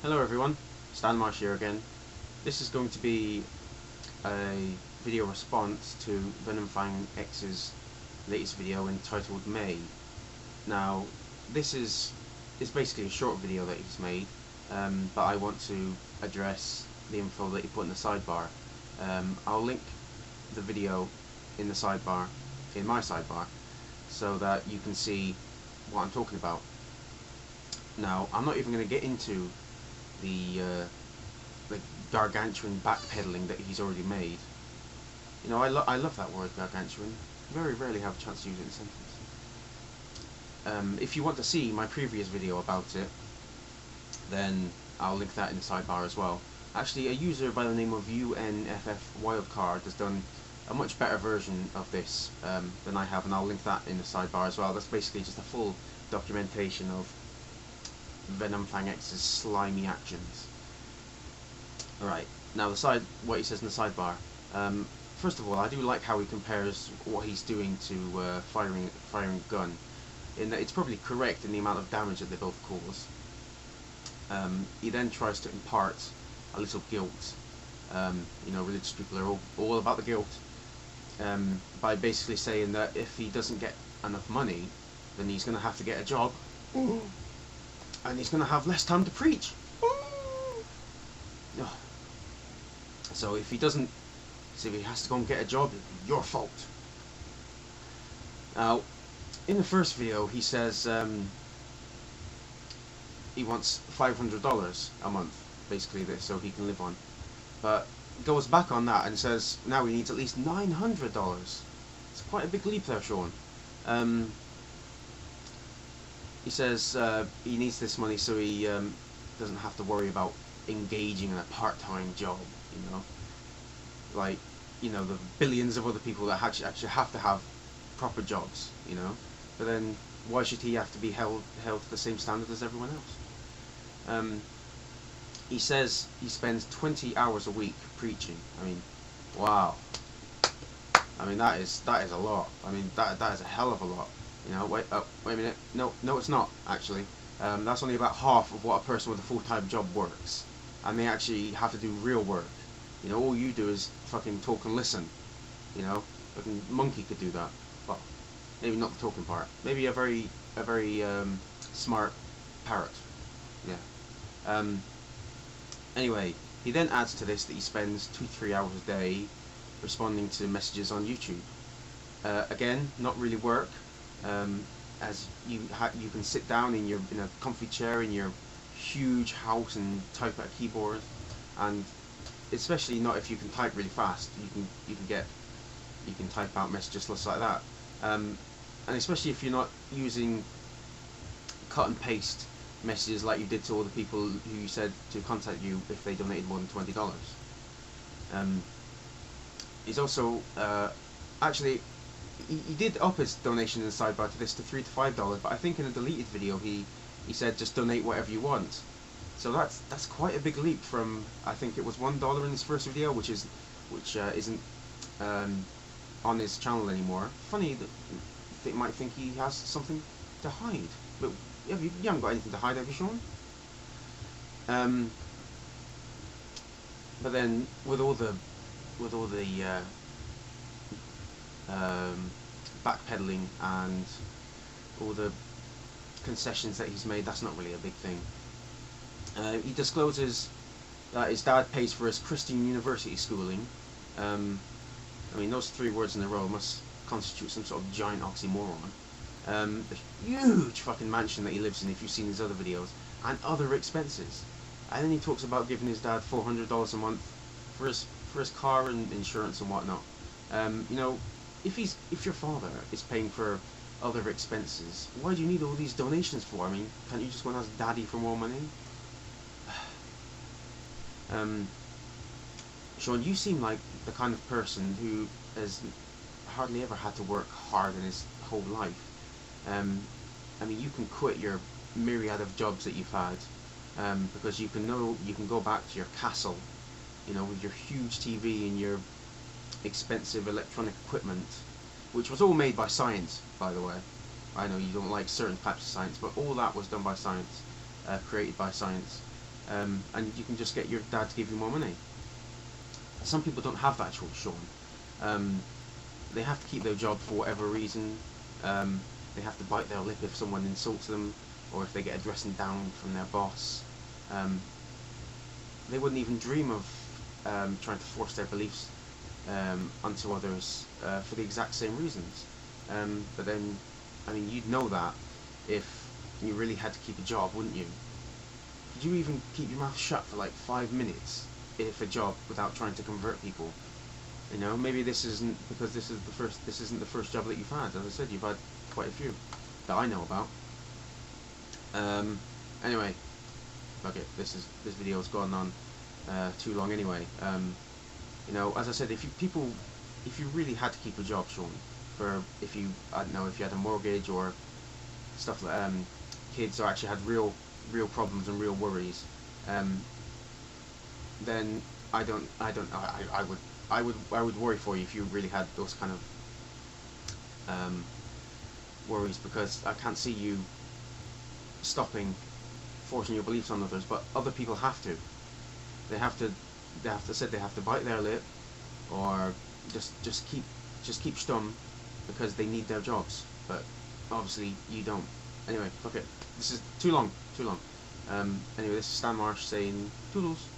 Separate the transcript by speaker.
Speaker 1: Hello everyone, Stan Marsh here again. This is going to be a video response to VenomFangX's latest video entitled May. Now, this is basically a short video that he's made, but I want to address the info that he put in the sidebar. I'll link the video in the sidebar, in my sidebar, so that you can see what I'm talking about. Now, I'm not even going to get into the gargantuan backpedaling that he's already made. You know, I love that word, gargantuan. Very rarely have a chance to use it in a sentence. If you want to see my previous video about it, then I'll link that in the sidebar as well. Actually, a user by the name of UNFF has done a much better version of this than I have, and I'll link that in the sidebar as well. That's basically just a full documentation of VenomFangX's slimy actions. Alright, now what he says in the sidebar. First of all, I do like how he compares what he's doing to firing a gun, in that it's probably correct in the amount of damage that they both cause. He then tries to impart a little guilt. You know, religious people are all about the guilt, by basically saying that if he doesn't get enough money, then he's going to have to get a job. And he's going to have less time to preach. So if he has to go and get a job, it'll be your fault. Now, in the first video, he says he wants $500 a month, basically, so he can live on. But goes back on that and says now he needs at least $900. It's quite a big leap there, Sean. He says he needs this money so he doesn't have to worry about engaging in a part-time job, you know, like, you know, the billions of other people that actually have to have proper jobs, you know. But then why should he have to be held to the same standard as everyone else? He says he spends 20 hours a week preaching. I mean, wow. I mean, that is a lot. I mean, that is a hell of a lot. You know, wait a minute. No, it's not, actually. That's only about half of what a person with a full-time job works. And they actually have to do real work. You know, all you do is fucking talk and listen. You know, fucking monkey could do that. Well, maybe not the talking part. Maybe a very smart parrot. Yeah. Anyway, he then adds to this that he spends 2-3 hours a day responding to messages on YouTube. Again, not really work. As you can sit down in a comfy chair in your huge house and type at a keyboard, and especially not if you can type really fast. You can type out messages just like that, and especially if you're not using cut and paste messages like you did to all the people who you said to contact you if they donated more than $20. He's also actually. He did up his donation in the sidebar to this to $3 to $5, but I think in a deleted video he said just donate whatever you want. So that's quite a big leap from, I think it was $1 in his first video, which isn't on his channel anymore. Funny that they might think he has something to hide, but you haven't got anything to hide, have you, Sean? But then with all the backpedaling and all the concessions that he's made, that's not really a big thing. He discloses that his dad pays for his Christian university schooling. I mean, those 3 words in a row must constitute some sort of giant oxymoron. The huge fucking mansion that he lives in, if you've seen his other videos, and other expenses. And then he talks about giving his dad $400 a month for his car and insurance and whatnot. You know, if your father is paying for other expenses, why do you need all these donations for? I mean, can't you just go and ask Daddy for more money? Sean, you seem like the kind of person who has hardly ever had to work hard in his whole life. I mean, you can quit your myriad of jobs that you've had, because you can go back to your castle, you know, with your huge TV and your expensive electronic equipment, which was all made by science, by the way. I know you don't like certain types of science, but all that was done by science, created by science. and you can just get your dad to give you more money. Some people don't have that choice, Sean. They have to keep their job for whatever reason. They have to bite their lip if someone insults them, or if they get a dressing down from their boss. They wouldn't even dream of trying to force their beliefs onto others for the exact same reasons. But then, I mean, you'd know that if you really had to keep a job, wouldn't you? Could you even keep your mouth shut for like 5 minutes if a job without trying to convert people? You know, maybe this isn't because this isn't the first job that you've had. As I said, you've had quite a few that I know about. Anyway, okay, this video's gone on too long anyway. You know, as I said, if you really had to keep a job, Sean, if you had a mortgage or stuff like kids, or actually had real problems and real worries, then I would worry for you if you really had those kind of worries, because I can't see you forcing your beliefs on others, but other people have to. They have to bite their lip, or just keep stum because they need their jobs. But obviously you don't. Anyway, okay, this is too long. Anyway, this is Stan Marsh saying toodles.